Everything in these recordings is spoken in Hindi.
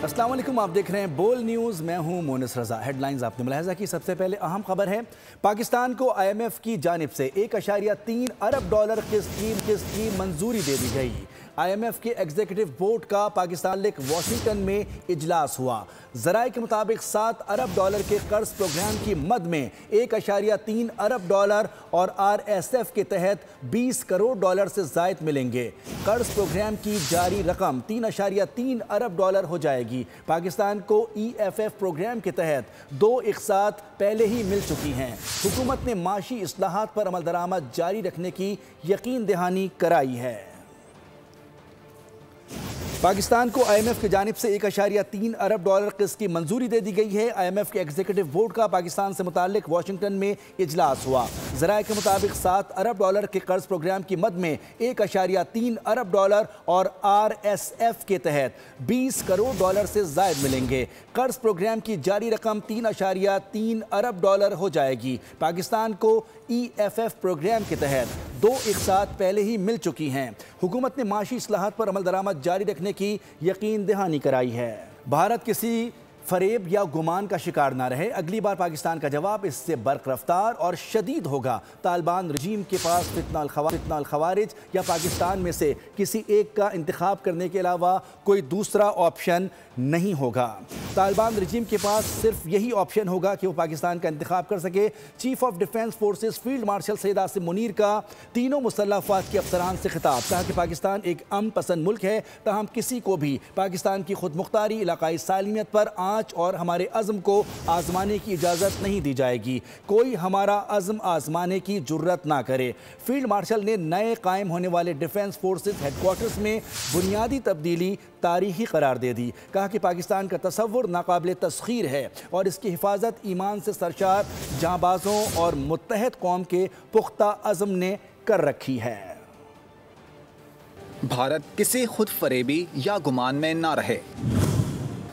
अस्सलाम वालेकुम, आप देख रहे हैं बोल न्यूज़। मैं हूं मोनिस रजा। हेडलाइंस आपने मुलाहिजा की। सबसे पहले अहम खबर है, पाकिस्तान को IMF की जानिब से 1.3 अरब डॉलर किस्त की मंजूरी दे दी गई। IMF के एग्जीक्यूटिव बोर्ड का पाकिस्तान लेक वाशिंगटन में इजलास हुआ। ज़राए के मुताबिक 7 अरब डॉलर के कर्ज प्रोग्राम की मद में 1.3 अरब डॉलर और RSF के तहत 20 करोड़ डॉलर से ज़ायद मिलेंगे। कर्ज प्रोग्राम की जारी रकम 3.3 अरब डॉलर हो जाएगी। पाकिस्तान को EFF प्रोग्राम के तहत 2 इक़सात पहले ही मिल चुकी हैं। हुकूमत ने माशी इस्लाहात पर अमल दरामद जारी रखने की यकीन दहानी कराई है। पाकिस्तान को IMF की जानिब से 1.3 अरब डॉलर किस्त की मंजूरी दे दी गई है। IMF के एग्जीक्यूटिव बोर्ड का पाकिस्तान से मुताल्लिक वाशिंगटन में इजलास हुआ। ज़राए के मुताबिक 7 अरब डॉलर के कर्ज प्रोग्राम की मद में 1.3 अरब डॉलर और RSF के तहत 20 करोड़ डॉलर से ज़ायद मिलेंगे। कर्ज प्रोग्राम की जारी रकम 3.3 अरब डॉलर हो जाएगी। पाकिस्तान को EFF प्रोग्राम के तहत 2 इक़सात पहले ही मिल चुकी हैं। हुकूमत ने माशी इस्लाहात पर अमल दरामद जारी रखने की यकीन दहानी कराई है। भारत किसी फरेब या गुमान का शिकार ना रहे। अगली बार पाकिस्तान का जवाब इससे बर्क रफ्तार और शदीद होगा। तालिबान रजीम के पास फितना अल खवारिज या पाकिस्तान में से किसी एक का इंतखाब करने के अलावा कोई दूसरा ऑप्शन नहीं होगा। तालिबान रजीम के पास सिर्फ यही ऑप्शन होगा कि वो पाकिस्तान का इंतखाब कर सके। Chief of defence forces field marshal Syed Asim Munir का तीनों मुसल्लह अफ़वाज के अफसरान से खिताब। कहा कि पाकिस्तान एक अमन पसंद मुल्क है, ताहम किसी को भी पाकिस्तान की खुद मुख्तारी, इलाकाई सालमियत पर आँच और हमारे अज़्म को आजमाने की इजाज़त नहीं दी जाएगी। कोई हमारा अज़्म आजमाने की जुर्रत ना करे। फील्ड मार्शल ने नए कायम होने वाले डिफेंस फोर्सेस हेडक्वार्टर्स में बुनियादी तब्दीली तारीखी करार दे दी। कहा कि पाकिस्तान का तसव्वुर नाकाबिले तस्खीर है और इसकी हिफाजत ईमान से सरशार जांबाजों और मुत्तहद कौम के पुख्ता अज़्म ने कर रखी है। भारत किसी खुद फरेबी या गुमान में ना रहे।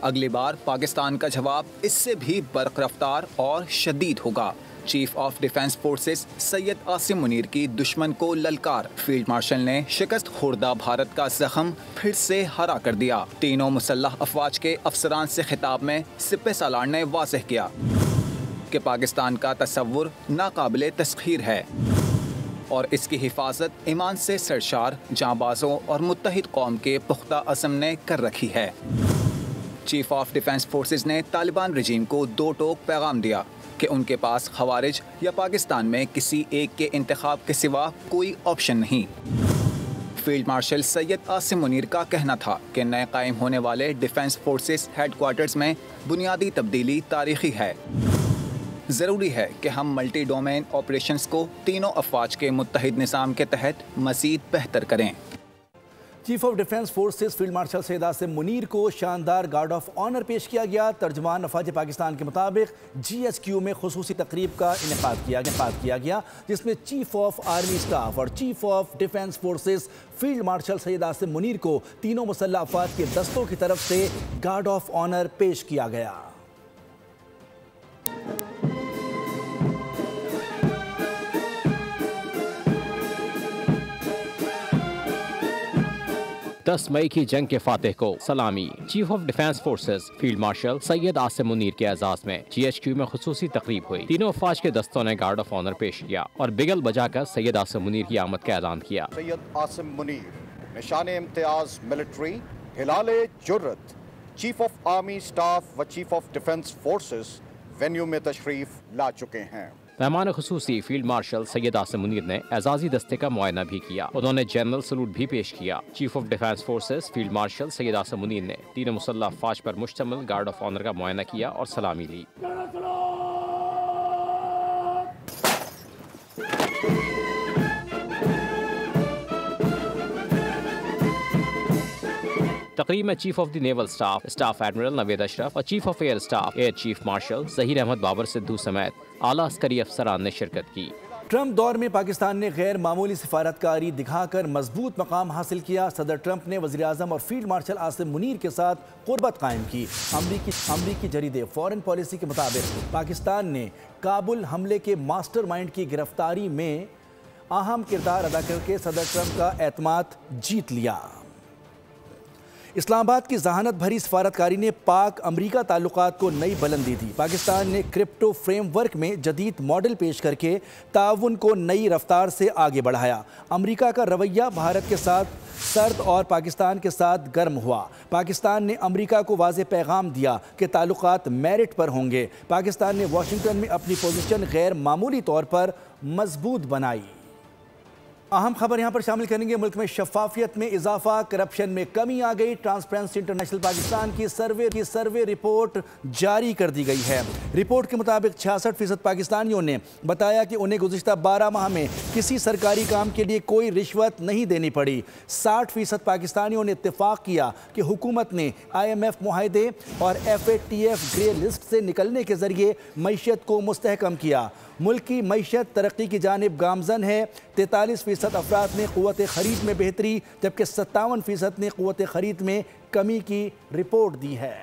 अगली बार पाकिस्तान का जवाब इससे भी बर्क रफ्तार और शदीद होगा। Chief of defence forces Syed Asim Munir की दुश्मन को ललकार। फील्ड मार्शल ने शिकस्त खुर्दा भारत का जख्म फिर से हरा कर दिया। तीनों मुसल्लह अफवाज के अफसरान से खिताब में सिपह सालार ने वाज़ेह किया कि पाकिस्तान का तसव्वुर नाकाबिले तस्खीर है और इसकी हिफाजत ईमान से सरशार जांबाजों और मुत्तहिद कौम के पुख्ता अज़्म ने कर रखी है। चीफ ऑफ डिफेंस फोर्सेस ने तालिबान रजीम को 2 टोक पैगाम दिया कि उनके पास खवारिज या पाकिस्तान में किसी एक के इंतखाब के सिवा कोई ऑप्शन नहीं। फील्ड मार्शल सैयद आसिम मुनीर का कहना था कि नए कायम होने वाले डिफेंस फोर्सेस हेडक्वार्टर्स में बुनियादी तब्दीली तारीखी है। ज़रूरी है कि हम मल्टी डोमेन ऑपरेशंस को तीनों अफवाज के मुत्तहिद निज़ाम के तहत मज़ीद बेहतर करें। Chief of defence forces field marshal Syed Asim Munir को शानदार गार्ड ऑफ ऑनर पेश किया गया। तर्जमान अफवाज पाकिस्तान के मुताबिक GHQ में खुसूसी तकरीब का इनेकाद किया गया जिसमें चीफ ऑफ आर्मी स्टाफ और chief of defence forces field marshal Syed Asim Munir को तीनों मुसल्लह अफवाज के दस्तों की तरफ से गार्ड ऑफ ऑनर पेश किया गया। 10 मई की जंग के फातिह को सलामी। Chief of defence forces field marshal Syed Asim Munir के एजाज में GHQ में खुसूसी तकरीब हुई। तीनों अफवाज के दस्तों ने गार्ड ऑफ ऑनर पेश किया और बिगल बजाकर सैयद आसिम मुनीर की आमद का ऐलान किया। सैयद आसिम मुनीर, निशाने इम्तियाज मिलिट्री, हिलाले जुर्रत, चीफ ऑफ आर्मी स्टाफ व chief of defence forces venue में तशरीफ ला चुके हैं। मेहमान खुसूसी फील्ड मार्शल सैयद आसिम मुनीर ने एजाजी दस्ते का मुआयना भी किया। उन्होंने जनरल सलूट भी पेश किया। Chief of defence forces field marshal Syed Asim Munir ने तीनों मुसल्लह अफवाज पर मुश्तमिल गार्ड ऑफ ऑनर का मुआयना किया और सलामी ली। तकरीब में chief of the naval staff admiral Naved Ashraf और chief of air staff air chief marshal Zaheer Ahmed Babar Sidhu समेत आला अस्करी अफसरान ने शिरकत की। ट्रंप दौर में पाकिस्तान ने गैर मामूली सिफारतकारी दिखाकर मजबूत मकाम हासिल किया। सदर ट्रंप ने वज़ीर आज़म और फील्ड मार्शल आसिम मुनीर के साथ कुर्बत कायम की। अमरीकी जरीदे फॉरेन पॉलिसी के मुताबिक पाकिस्तान ने काबुल हमले के मास्टरमाइंड की गिरफ्तारी में अहम किरदार अदा करके सदर ट्रंप का एतमाद जीत लिया। इस्लामाबाद की जहानत भरी सफारतकारी ने पाक अमरीका ताल्लुकात को नई बुलंदी दी। पाकिस्तान ने क्रिप्टो फ्रेमवर्क में जदीद मॉडल पेश करके ताउन को नई रफ्तार से आगे बढ़ाया। अमरीका का रवैया भारत के साथ सर्द और पाकिस्तान के साथ गर्म हुआ। पाकिस्तान ने अमरीका को वाज़ेह पैगाम दिया कि ताल्लुकात मेरिट पर होंगे। पाकिस्तान ने वाशिंगटन में अपनी पोजीशन गैर मामूली तौर पर मजबूत बनाई। अहम खबर यहाँ पर शामिल करेंगे। मुल्क में शफाफियत में इजाफा, करप्शन में कमी आ गई। ट्रांसपेरेंसी इंटरनेशनल पाकिस्तान की सर्वे रिपोर्ट जारी कर दी गई है। रिपोर्ट के मुताबिक 66% पाकिस्तानियों ने बताया कि उन्हें गुज़िश्ता 12 माह में किसी सरकारी काम के लिए कोई रिश्वत नहीं देनी पड़ी। 60% पाकिस्तानियों ने इत्तेफाक किया कि हुकूमत ने IMF मुआहदे और FATF ग्रे लिस्ट से निकलने के जरिए मईशत को मुस्तहकम किया। मुल्क की मईशत तरक्की की जानिब गामजन है। 43% अफराद ने क़ुव्वत ख़रीद में बेहतरी, जबकि 57% ने क़ुव्वत ख़रीद में कमी की रिपोर्ट दी है।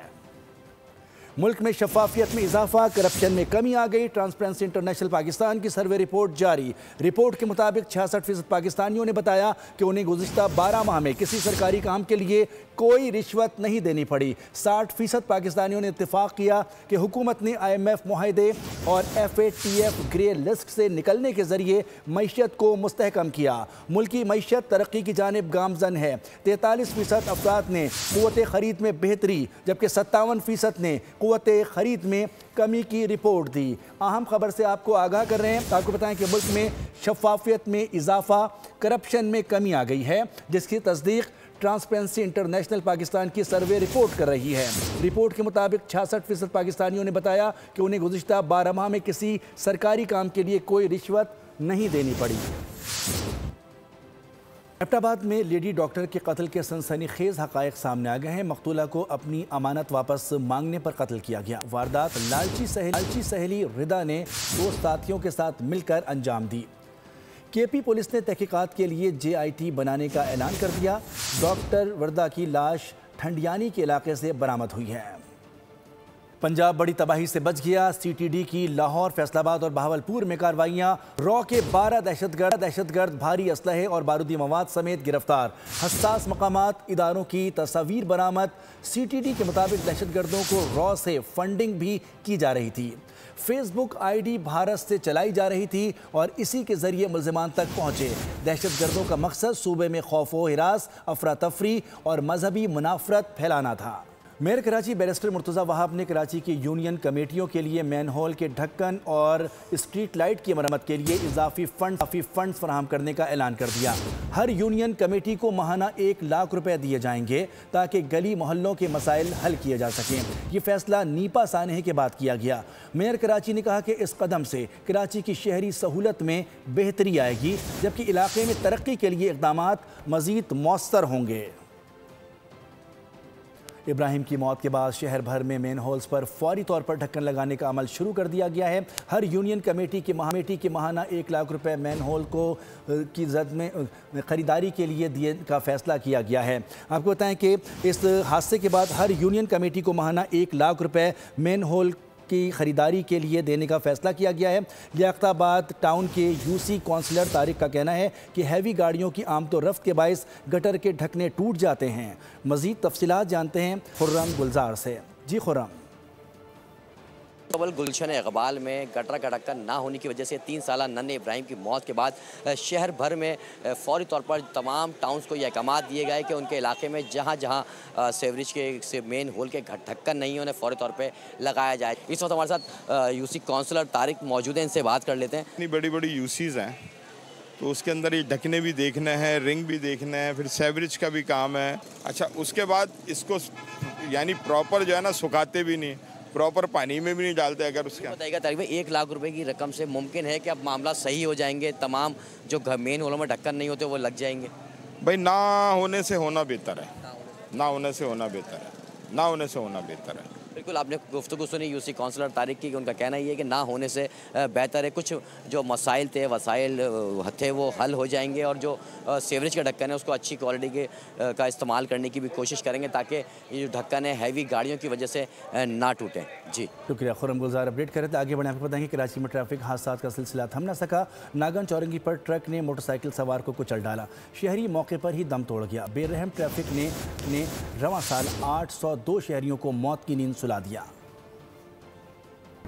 मुल्क में शफाफियत में इजाफा, करप्शन में कमी आ गई। ट्रांसपेरेंसी इंटरनेशनल पाकिस्तान की सर्वे रिपोर्ट जारी। रिपोर्ट के मुताबिक 66% पाकिस्तानियों ने बताया कि उन्हें गुज़िश्ता 12 माह में किसी सरकारी काम के लिए कोई रिश्वत नहीं देनी पड़ी। 60% पाकिस्तानियों ने इत्तेफाक किया कि हुकूमत ने IMF मुआहदे और FATF ग्रे लिस्ट से निकलने के जरिए मईशत को मुस्तहकम किया। मुल्क की मईशत तरक्की की जानिब गामजन है। 43% अफराद ने क़ुव्वत ख़रीद में बेहतरी, जबकि 57% ने क़ुव्वत ख़रीद में कमी की रिपोर्ट दी। अहम खबर से आपको आगाह कर रहे हैं। आपको बताएं कि मुल्क में शफाफियत में इजाफा, करप्शन में कमी आ गई है, जिसकी तस्दीक ट्रांसपेरेंसी इंटरनेशनल पाकिस्तान की सर्वे रिपोर्ट कर रही है। रिपोर्ट के मुताबिक 66% पाकिस्तानियों ने बताया कि उन्हें गुज़िश्ता 12 माह में किसी सरकारी काम के लिए कोई रिश्वत नहीं देनी पड़ी। एबटाबाद में लेडी डॉक्टर के कत्ल के सनसनीखेज हक़ाइक़ सामने आ गए हैं। मकतूला को अपनी अमानत वापस मांगने पर कत्ल किया गया। वारदात लालची सहेली रिदा ने 2 साथियों के साथ मिलकर अंजाम दी। KP पुलिस ने तहकीकात के लिए JIT बनाने का ऐलान कर दिया। डॉक्टर वर्दा की लाश ठंडियानी के इलाके से बरामद हुई है। पंजाब बड़ी तबाही से बच गया। CTD की लाहौर, फैसलाबाद और बहावलपुर में कार्रवाइयाँ। रॉ के 12 दहशतगर्द भारी असलहे और बारूदी मवाद समेत गिरफ्तार। हसास मकामात इदारों की तस्वीर बरामद। CTD के मुताबिक दहशतगर्दों को रॉ से फंडिंग भी की जा रही थी। फेसबुक ID भारत से चलाई जा रही थी और इसी के जरिए मुल्ज़िमान तक पहुँचे। दहशतगर्दों का मकसद सूबे में खौफ व हिरास, अफरा तफरी और मजहबी मुनाफरत फैलाना था। मेयर कराची बैरिस्टर मुर्तज़ा वहाब ने कराची की यूनियन कमेटियों के लिए मैन होल के ढक्कन और स्ट्रीट लाइट की मरम्मत के लिए इजाफी फंड फराहम करने का ऐलान कर दिया। हर यूनियन कमेटी को माहाना 1 लाख रुपए दिए जाएंगे ताकि गली मोहल्लों के मसाइल हल किए जा सकें। ये फैसला नीपा सानहे के बाद किया गया। मेयर कराची ने कहा कि इस कदम से कराची की शहरी सहूलत में बेहतरी आएगी, जबकि इलाके में तरक्की के लिए इक़दामात मज़ीद मौसर होंगे। इब्राहिम की मौत के बाद शहर भर में मेन होल्स पर फौरी तौर पर ढक्कन लगाने का अमल शुरू कर दिया गया है। हर यूनियन कमेटी की माहाना 1 लाख रुपए मेन होल को की जद में ख़रीदारी के लिए दिए का फैसला किया गया है। आपको बताएं कि इस हादसे के बाद हर यूनियन कमेटी को माहाना 1 लाख रुपए मेन होल की ख़रीदारी के लिए देने का फैसला किया गया है। लियाकताबाद टाउन के UC काउंसलर तारिक का कहना है कि हैवी गाड़ियों की आमद रफ्त के बायस गटर के ढकने टूट जाते हैं। मज़ीद तफसीलात जानते हैं खुर्रम गुलजार से। जी खुर्रम। कबल गुलशन इकबाल में गटर का ढक्कन ना होने की वजह से 3 साला नन्हे इब्राहिम की मौत के बाद शहर भर में फौरी तौर पर तमाम टाउन्स को यह अहकाम दिए गए कि उनके इलाके में जहाँ जहाँ सेवरेज के से मेन होल के ढक्कन नहीं है उन्हें फौरी तौर पर लगाया जाए। इस वक्त हमारे साथ UC काउंसलर तारिक मौजूद हैं, इनसे बात कर लेते हैं। इतनी बड़ी बड़ी UCs हैं तो उसके अंदर ये ढकने भी देखना है, रिंग भी देखना है, फिर सेवरेज का भी काम है। अच्छा, उसके बाद इसको यानी प्रॉपर जो है ना सुखाते भी नहीं, प्रॉपर पानी में भी नहीं डालते। अगर उसका बताइएगा तारीख में 1 लाख रुपए की रकम से मुमकिन है कि अब मामला सही हो जाएंगे, तमाम जो मेन होलों में ढक्कन नहीं होते वो लग जाएंगे? भाई ना होने से होना बेहतर है, ना होने से होना बेहतर है, ना होने से होना बेहतर है। बिल्कुल, आपने गुफ्तगू सुनी यूसी काउंसलर तारिक की, उनका कहना ये है कि ना होने से बेहतर है। कुछ जो मसाइल थे, वसाइल थे, वो हल हो जाएंगे और जो सीवरेज का ढक्कन है उसको अच्छी क्वालिटी के का इस्तेमाल करने की भी कोशिश करेंगे ताकि ये जो ढक्कन है हैवी गाड़ियों की वजह से ना टूटें। जी शुक्रिया खुर्रम गुलजार। अपडेट करें तो आगे बढ़े आपको बताएंगे कराची में ट्रैफिक हादसा का सिलसिला थम न सका। नागन चौरंगी पर ट्रक ने मोटरसाइकिल सवार को कुचल डाला, शहरी मौके पर ही दम तोड़ गया। बेरहम ट्रैफिक ने रवां साल 802 शहरियों को मौत की नींद सुला दिया।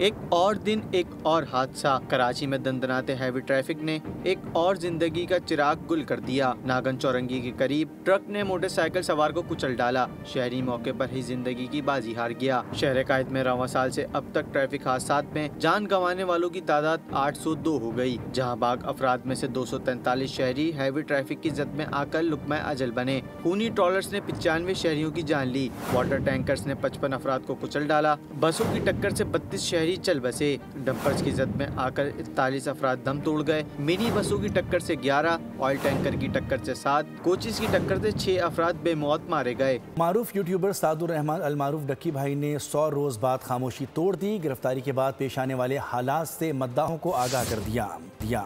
एक और दिन एक और हादसा। कराची में दंदनाते हैवी ट्रैफिक ने एक और जिंदगी का चिराग गुल कर दिया। नागन चौरंगी के करीब ट्रक ने मोटरसाइकिल सवार को कुचल डाला, शहरी मौके पर ही जिंदगी की बाजी हार गया। शहर कायद में रवां साल से अब तक ट्रैफिक हादसात में जान गंवाने वालों की तादाद 802 हो गई। जहां बाग अफराद में से 243 शहरी हैवी ट्रैफिक की जद में आकर लुकमा अजल बने। खूनी ट्रॉलर्स ने 95 शहरियों की जान ली। वाटर टैंकर्स ने 55 अफराद को कुचल डाला। बसों की टक्कर से 32 शहरी चल बसे। डंपर्स की जद में आकर 41 अफराद दम तोड़ गए। मिनी बसों की टक्कर से 11, ऑयल टैंकर की टक्कर से 7, कोचिस की टक्कर से 6 अफराद बेमौत मारे गए। मारूफ यूट्यूबर सादुर रहमान अल मारूफ डक्की भाई ने 100 रोज बाद खामोशी तोड़ दी। गिरफ्तारी के बाद पेश आने वाले हालात से मद्दाहों को आगाह कर दिया।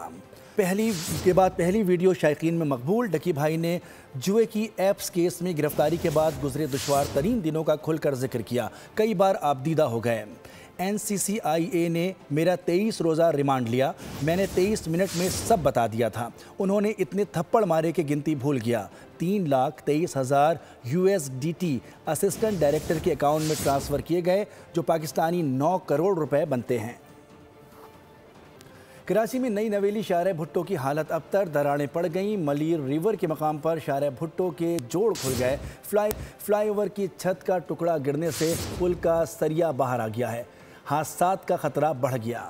पहली वीडियो शायकीन में मकबूल। डक्की भाई ने जुए की एप्स केस में गिरफ्तारी के बाद गुजरे दुश्वार तरीन दिनों का खुलकर जिक्र किया। कई बार आप दीदा हो गए। NCCIA ने मेरा 23 रोज़ा रिमांड लिया, मैंने 23 मिनट में सब बता दिया था। उन्होंने इतने थप्पड़ मारे कि गिनती भूल गया। 3,23,000 USDT असिस्टेंट डायरेक्टर के अकाउंट में ट्रांसफ़र किए गए, जो पाकिस्तानी 9 करोड़ रुपए बनते हैं। कराची में नई नवेली शाहर भुट्टो की हालत अबतर, दरारें पड़ गईं। मलीर रिवर के मकाम पर शाहर भुट्टो के जोड़ खुल गए। फ्लाईओवर की छत का टुकड़ा गिरने से पुल का सरिया बाहर आ गया है। हादसात का खतरा बढ़ गया।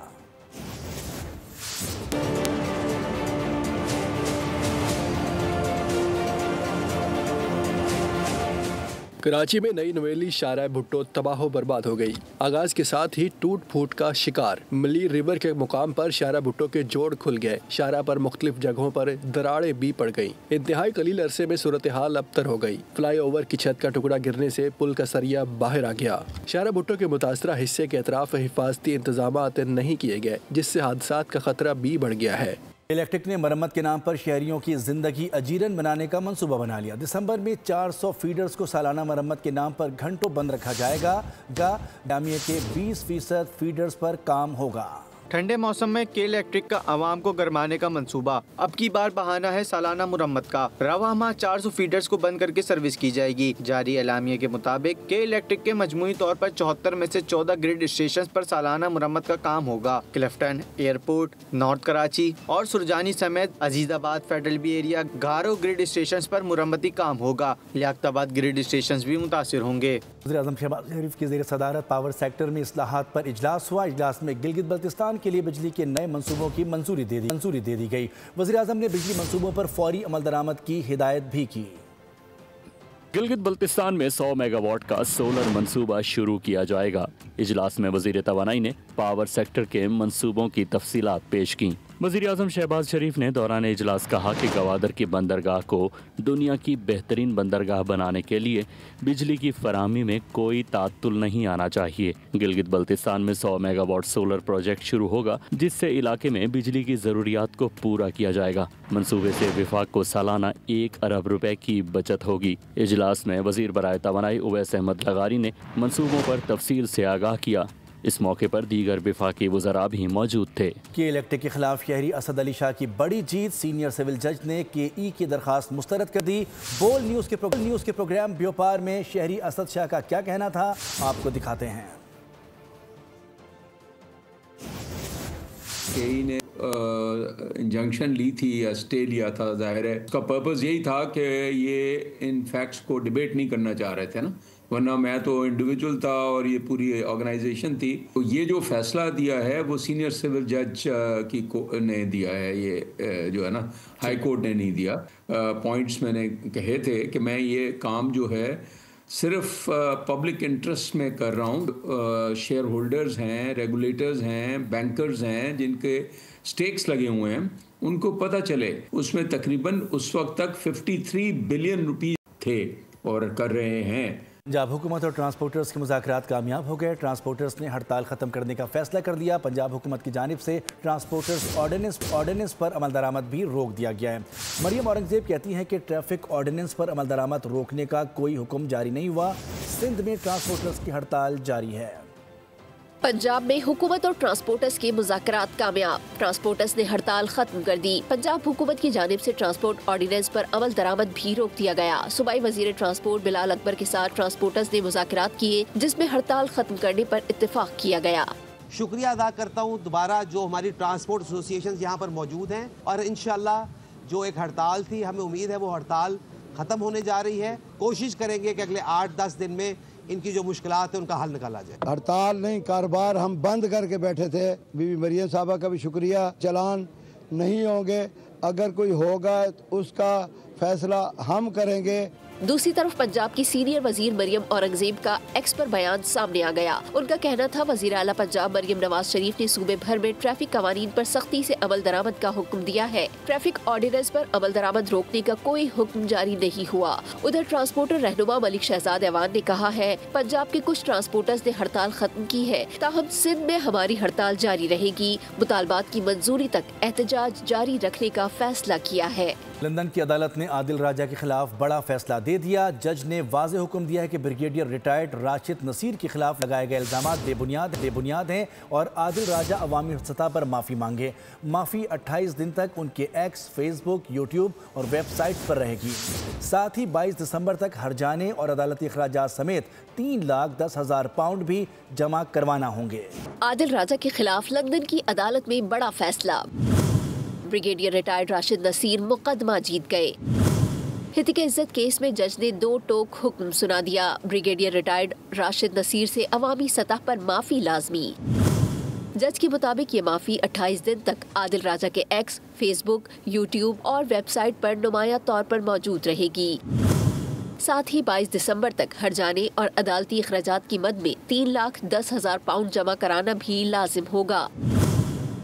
कराची में नई नवेली शाहरा भुट्टो तबाह बर्बाद हो गई। आगाज के साथ ही टूट फूट का शिकार। मलीर रिवर के मुकाम पर शाहरा भुट्टो के जोड़ खुल गए। शाहरा पर मुख्तलिफ जगहों पर दरारें भी पड़ गईं। इंतहाई कलील अरसे में सूरत हाल अबतर हो गई। फ्लाईओवर की छत का टुकड़ा गिरने से पुल का सरिया बाहर आ गया। शाहरा भुट्टो के मुतासरा हिस्से के अतराफ हिफाजती इंतजाम नहीं किए गए, जिससे हादसात का खतरा भी बढ़ गया है। इलेक्ट्रिक ने मरम्मत के नाम पर शहरियों की जिंदगी अजीरन बनाने का मंसूबा बना लिया। दिसंबर में 400 फीडर्स को सालाना मरम्मत के नाम पर घंटों बंद रखा जाएगा। डामिया के 20% फीडर्स पर काम होगा। ठंडे मौसम में के इलेक्ट्रिक का आवाम को गरमाने का मंसूबा। अब की बार बहाना है सालाना मुरम्मत का। रवा माह 400 फीडर्स को बंद करके सर्विस की जाएगी। जारी एलामिया के मुताबिक के इलेक्ट्रिक के मजमूई तौर पर 74 में से 14 ग्रिड स्टेशन पर सालाना मुरम्मत का काम होगा। क्लिफ्टन, एयरपोर्ट, नॉर्थ कराची और सुरजानी समेत अजीजाबाद, फेडरल बी एरिया, गारो ग्रिड स्टेशन पर मुरम्मती काम होगा। लियाकताबाद ग्रिड स्टेशन भी मुतासिर होंगे। वज़ीर-ए-आज़म शहबाज शरीफ की ज़ेर सदारत पावर सेक्टर में इस्लाहात पर इजलास हुआ। इजलास में गिलगित बल्तिस्तान के लिए बिजली के नए मंसूबों की मंजूरी दे दी गई। वज़ीर-ए-आज़म ने बिजली मंसूबों पर फौरी अमल दरामद की हिदायत भी की। गिलगित बल्तिस्तान में 100 मेगावाट का सोलर मंसूबा शुरू किया जाएगा। इजलास में वज़ीर तवानाई ने पावर सेक्टर के मंसूबों की तफसीलात पेश की। वज़ीर-ए-आज़म शहबाज शरीफ ने दौरान इजलास कहा कि गवादर की बंदरगाह को दुनिया की बेहतरीन बंदरगाह बनाने के लिए बिजली की फराहमी में कोई तात्तुल नहीं आना चाहिए। गिलगित बल्तिस्तान में 100 मेगावाट सोलर प्रोजेक्ट शुरू होगा, जिससे इलाके में बिजली की ज़रूरियात को पूरा किया जाएगा। मंसूबे से विफाक को सालाना 1 अरब रुपए की बचत होगी। इजलास में वज़ीर बराए तवानाई उवैस अहमद लगारी ने मंसूबों पर तफसील से आगाह किया। इस मौके पर दीगर विफाकी वज़रा भी मौजूद थे। के इलेक्ट्रिक के खिलाफ शहरी असद अली शाह की बड़ी जीत। सीनियर सिविल जज ने KE की दरखास्त मुस्तरद कर दी। बोल न्यूज़ के प्रोग्राम व्यापार में शहरी असद शाह का क्या कहना था, आपको दिखाते हैं। KE ने इंजंक्शन ली थी या स्टे लिया था, जाहिर है उसका पर्पस यही था कि ये इन फैक्ट्स को डिबेट नहीं करना चाह रहे थे ना, वरना मैं तो इंडिविजुअल था और ये पूरी ऑर्गेनाइजेशन थी। तो ये जो फैसला दिया है वो सीनियर सिविल जज ने दिया है, ये जो है ना हाई कोर्ट ने नहीं दिया। पॉइंट्स मैंने कहे थे कि मैं ये काम जो है सिर्फ पब्लिक इंटरेस्ट में कर रहा हूँ। शेयर होल्डर्स हैं, रेगुलेटर्स हैं, बैंकर्स हैं जिनके स्टेक्स लगे हुए हैं, उनको पता चले। उसमें तकरीबन उस वक्त तक 53 बिलियन रुपये थे और कर रहे हैं। पंजाब हुकूमत और ट्रांसपोर्टर्स के मुज़ाकरात कामयाब हो गए। ट्रांसपोर्टर्स ने हड़ताल ख़त्म करने का फैसला कर दिया। पंजाब हुकूमत की जानिब से ट्रांसपोर्टर्स ऑर्डिनेंस पर अमल दरामद भी रोक दिया गया है। मरियम औरंगज़ेब कहती हैं कि ट्रैफिक ऑर्डिनेंस पर अमल दरामद रोकने का कोई हुक्म जारी नहीं हुआ। सिंध में ट्रांसपोर्टर्स की हड़ताल जारी है। पंजाब में हुकूमत और ट्रांसपोर्टर्स के मुज़ाकरात कामयाब। ट्रांसपोर्टर्स ने हड़ताल खत्म कर दी। पंजाब हुकूमत की जानिब से ट्रांसपोर्ट ऑर्डिनेंस पर अमल दरामद भी रोक दिया गया। सूबाई वजीर ट्रांसपोर्ट बिलाल अकबर के साथ ट्रांसपोर्टर्स ने मुज़ाकरात किए, जिसमें हड़ताल खत्म करने पर इत्तेफाक किया गया। शुक्रिया अदा करता हूँ दोबारा जो हमारी ट्रांसपोर्ट एसोसिएशन यहाँ पर मौजूद हैं, और इंशाल्लाह जो एक हड़ताल थी, हमें उम्मीद है वो हड़ताल ख़त्म होने जा रही है। कोशिश करेंगे कि अगले 8-10 दिन में इनकी जो मुश्किलात है उनका हल निकाला जाए। हड़ताल नहीं, कारोबार हम बंद करके बैठे थे। बीबी मरियम साहबा का भी शुक्रिया। चलान नहीं होंगे, अगर कोई होगा तो उसका फैसला हम करेंगे। दूसरी तरफ पंजाब की सीनियर वजीर मरियम औरंगजेब का एक्स पर बयान सामने आ गया। उनका कहना था वजीर आला पंजाब मरियम नवाज शरीफ ने सूबे भर में ट्रैफिक कवानीन पर सख्ती से अमल दरामद का हुक्म दिया है। ट्रैफिक ऑर्डिनेंस पर अमल दरामद रोकने का कोई हुक्म जारी नहीं हुआ। उधर ट्रांसपोर्टर रहनुमा मलिक शहजाद ऐवान ने कहा है, पंजाब के कुछ ट्रांसपोर्टर्स ने हड़ताल खत्म की है, ताहम सिंध में हमारी हड़ताल जारी रहेगी। मुतालबात की मंजूरी तक एहतजाज जारी रखने का फैसला किया है। लंदन की अदालत ने आदिल राजा के खिलाफ बड़ा फैसला दे दिया। जज ने वाज़ेह हुक्म दिया है कि ब्रिगेडियर रिटायर्ड राशिद नसीर के खिलाफ लगाए गए इल्ज़ामात बेबुनियाद हैं और आदिल राजा अवामी सतह पर माफ़ी मांगे। माफ़ी 28 दिन तक उनके एक्स, फेसबुक, यूट्यूब और वेबसाइट पर रहेगी। साथ ही 22 दिसंबर तक हरजाने और अदालती अखराजात समेत 3,10,000 पाउंड भी जमा करवाना होंगे। आदिल राजा के खिलाफ लंदन की अदालत में बड़ा फैसला। ब्रिगेडियर रिटायर्ड राशिद नसीर मुकदमा जीत गए। हितक इज्जत केस में जज ने 2 टोक हुक्म सुना दिया। ब्रिगेडियर रिटायर्ड राशिद नसीर से अवामी सतह पर माफी लाजमी। जज के मुताबिक ये माफी 28 दिन तक आदिल राजा के एक्स, फेसबुक, यूट्यूब और वेबसाइट पर नुमाया तौर पर मौजूद रहेगी। साथ ही 22 दिसंबर तक हरजाने और अदालती अखराजात की मद में 3,10,000 पाउंड जमा कराना भी लाजिम होगा।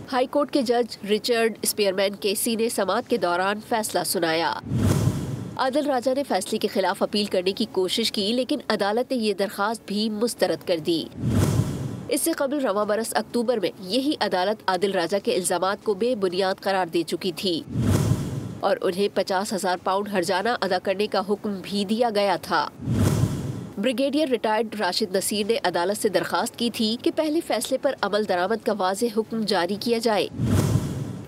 हाई कोर्ट के जज रिचर्ड स्पीयरमैन केसी ने समाअत के दौरान फैसला सुनाया। आदिल राजा ने फैसले के खिलाफ अपील करने की कोशिश की, लेकिन अदालत ने ये दरखास्त भी मुस्तरद कर दी। इससे कबल रवां बरस अक्टूबर में यही अदालत आदिल राजा के इल्जामात को बेबुनियाद करार दे चुकी थी और उन्हें 50,000 पाउंड हर्जाना अदा करने का हुक्म भी दिया गया था। ब्रिगेडियर रिटायर्ड राशिद नसीर ने अदालत से दरखास्त की थी कि पहले फैसले पर अमल दरामद का वाज़ेह हुक्म जारी किया जाए।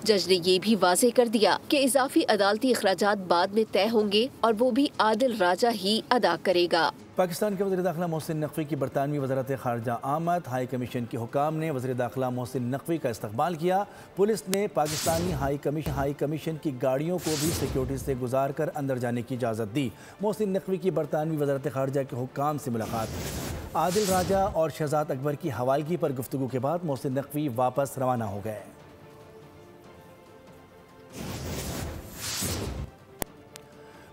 जज ने ये भी वाज़ेह कर दिया कि इजाफी अदालती अखराजात बाद में तय होंगे और वो भी आदिल राजा ही अदा करेगा। पाकिस्तान के वज़ीर दाखिला मोहसिन नकवी की बरतानवी वज़ारत ख़ारजा आमद। हाई कमीशन के हुकाम ने वज़ीर दाखिला मोहसिन नकवी का इस्तकबाल किया। पुलिस ने पाकिस्तानी हाई कमीशन की गाड़ियों को भी सिक्योरिटी से गुजार कर अंदर जाने की इजाज़त दी। मोहसिन नकवी की बरतानवी वज़ारत ख़ारजा के हुकाम से मुलाकात। आदिल राजा और शहजाद अकबर की हवालगी पर गुफ्तगू के बाद मोहसिन नकवी वापस रवाना हो गए।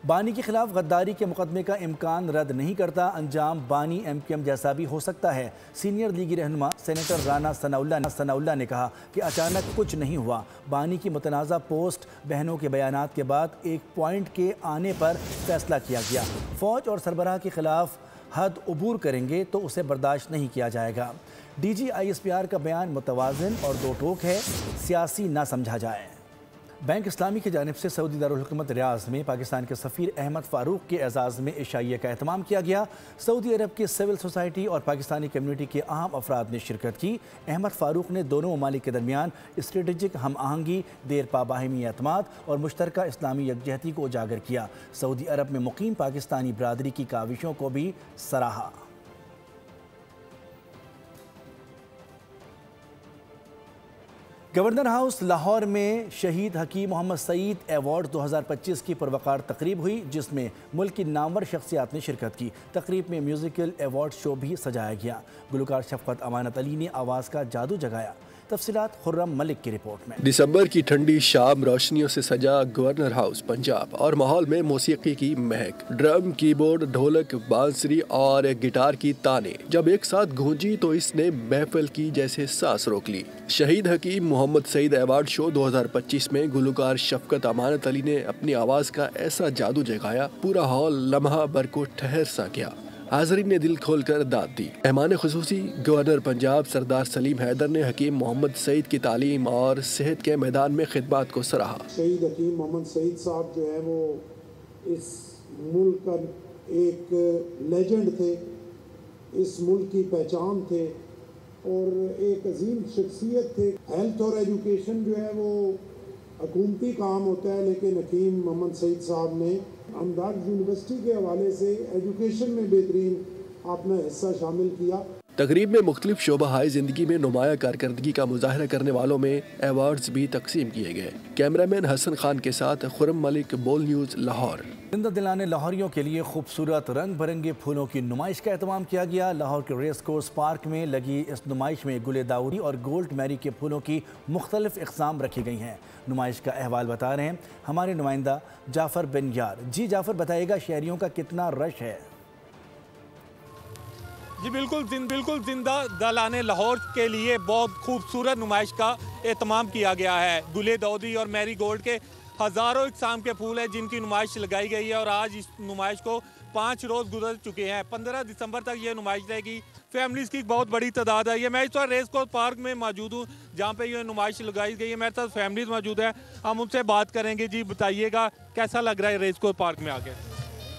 बानी के खिलाफ गद्दारी के मुकदमे का इम्कान रद्द नहीं करता। अंजाम बानी MQM जैसा भी हो सकता है। सीनियर लीगी रहनुमा सेनेटर राना सनाउल्ला ने कहा कि अचानक कुछ नहीं हुआ। बानी की मुतनाज़ा पोस्ट बहनों के बयानात के बाद एक पॉइंट के आने पर फैसला किया गया। फ़ौज और सरबराह के खिलाफ हद उबूर करेंगे तो उसे बर्दाश्त नहीं किया जाएगा। DG ISPR का बयान मुतवाज़िन और दो टोक है, सियासी ना समझा जाए। बैंक इस्लामी की जानिब से सऊदी दारुल हुकूमत रियाज़ में पाकिस्तान के सफ़ीर अहमद फ़ारूक के एजाज़ में इशाइया का एहतमाम किया गया। सऊदी अरब की सिविल सोसाइटी और पाकिस्तानी कम्यूनिटी के अहम अफराद ने शिरकत की। अहमद फ़ारूक ने दोनों ममालिक के दरमियान स्ट्रेटजिक हम आहंगी, देरपा बाहिमी एतमाद और मुश्तरका इस्लामी यकजहती को उजागर किया। सऊदी अरब में मुकीम पाकिस्तानी बरादरी की काविशों को भी सराहा। गवर्नर हाउस लाहौर में शहीद हकीम मोहम्मद सईद अवार्ड 2025 की पुरवकार तकरीब हुई, जिसमें मुल्क की नामवर शख्सियात ने शिरकत की। तकरीब में म्यूज़िकल अवार्ड शो भी सजाया गया। गुलकार शफकत अमानत अली ने आवाज़ का जादू जगाया। तफसीलात खुर्रम मलिक की रिपोर्ट में। दिसंबर की ठंडी शाम रोशनियों से सजा गवर्नर हाउस पंजाब और माहौल में मौसीकी की महक, ड्रम, कीबोर्ड, ढोलक, बांसुरी और गिटार की ताने जब एक साथ गूंजी तो इसने महफिल की जैसे सांस रोक ली। शहीद हकीम मोहम्मद सईद अवार्ड शो 2025 में गुलकार शफकत अमानत अली ने अपनी आवाज़ का ऐसा जादू जगाया, पूरा हॉल लम्हा भर को ठहर सा गया। हाज़रीन ने दिल खोलकर दाद दी। मेहमान खुसूसी गवर्नर पंजाब सरदार सलीम हैदर ने हकीम मोहम्मद सईद की तालीम और सेहत के मैदान में खिदमत को सराहा। शहीद हकीम मोहम्मद सईद साहब जो है वो इस मुल्क का एक लेजेंड थे, इस मुल्क की पहचान थे और एक अजीम शख्सियत थे। हेल्थ और एजुकेशन जो है वो हुकूमती काम होता है, लेकिन हकीम मोहम्मद सईद साहब ने अहमदाबाद यूनिवर्सिटी के हवाले से एजुकेशन में बेहतरीन अपना हिस्सा शामिल किया। तकरीब में मुख्तलिफ शोबा जिंदगी में नुमाया कारकर्दगी का मुजाहरा करने वालों में अवार्ड्स भी तकसीम किए गए। कैमरामैन हसन खान के साथ खुरम मलिक, बोल न्यूज़, लाहौर। जिंदा दिलाने लाहौरियों के लिए खूबसूरत रंग बिरंगे फूलों की नुमाइश का एहतमाम किया गया। लाहौर के रेस कोर्स पार्क में लगी इस नुमाइश में गुले दाऊदी और गोल्ड मैरी के फूलों की मुख्तलिफ इक़साम रखी गई हैं। नुमाइश का अहवाल बता रहे हैं हमारे नुमाइंदा जाफ़र बिन यार। जी जाफ़र, बताइएगा शहरियों का कितना रश है? जी बिल्कुल जिंदा दिलाने लाहौर के लिए बहुत खूबसूरत नुमाइश का एहतमाम किया गया है। गुले दाऊदी और मैरी गोल्ड के हज़ारों इक़साम के फूल हैं जिनकी नुमाइश लगाई गई है और आज इस नुमाइश को 5 रोज़ गुजर चुके हैं। 15 दिसंबर तक ये नुमाइश रहेगी। फैमिलीज़ की बहुत बड़ी तादाद है। ये मैं इस वक्त रेस कोर्स पार्क में मौजूद हूँ जहाँ पे ये नुमाइश लगाई गई है। मेरे साथ फैमिलीज़ मौजूद है, हम उनसे बात करेंगे। जी बताइएगा कैसा लग रहा है रेस कोर्स पार्क में आके?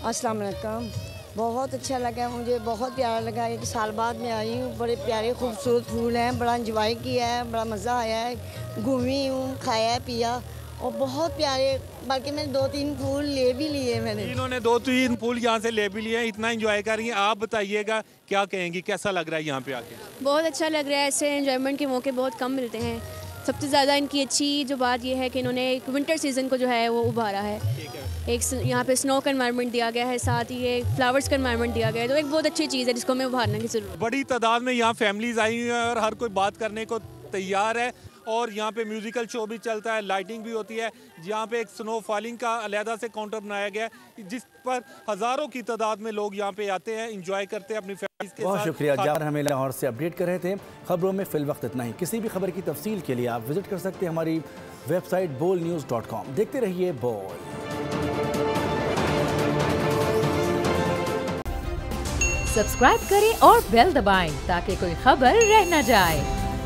अस्सलाम वालेकुम। बहुत अच्छा लगा, मुझे बहुत प्यारा लगा। एक साल बाद में आई हूँ। बड़े प्यारे खूबसूरत फूल हैं, बड़ा इंजॉय किया है, बड़ा मज़ा आया है। घूमी हूँ, खाया पिया और बहुत प्यारे। बल्कि मैंने 2-3 फूल ले भी लिए। मैंने इन्होंने 2-3 फूल यहाँ से ले भी लिए हैं। इतना इंजॉय कर रही हैं। आप बताइएगा क्या कहेंगी, कैसा लग रहा है यहाँ पे आके? बहुत अच्छा लग रहा है। ऐसे एंजॉयमेंट के मौके बहुत कम मिलते हैं। सबसे ज़्यादा इनकी अच्छी जो बात यह है कि इन्होंने एक विंटर सीज़न को जो है वो उभारा है। एक यहाँ पे स्नो का एनवायरनमेंट दिया गया है, साथ ही ये फ्लावर्स का एनवायरनमेंट दिया गया है। तो एक बहुत अच्छी चीज़ है जिसको हमें उभारने की ज़रूरत है। बड़ी तादाद में यहाँ फैमिलीज़ आई हुई हैं और हर कोई बात करने को तैयार है। और यहाँ पे म्यूजिकल शो भी चलता है, लाइटिंग भी होती है। यहाँ पे एक स्नो फॉलिंग का अलहदा से काउंटर बनाया गया है जिस पर हज़ारों की तादाद में लोग यहाँ पे आते हैं, इंजॉय करते हैं अपनी फैमिली के साथ। बहुत शुक्रिया जाफर, हमें लाहौर से अपडेट कर रहे थे। खबरों में फिल वक्त इतना ही। किसी भी खबर की तफसील के लिए आप विजिट कर सकते हैं हमारी वेबसाइट bolnews.com। देखते रहिए बोल। सब्सक्राइब करें और बेल दबाएं ताकि कोई खबर रह न जाए।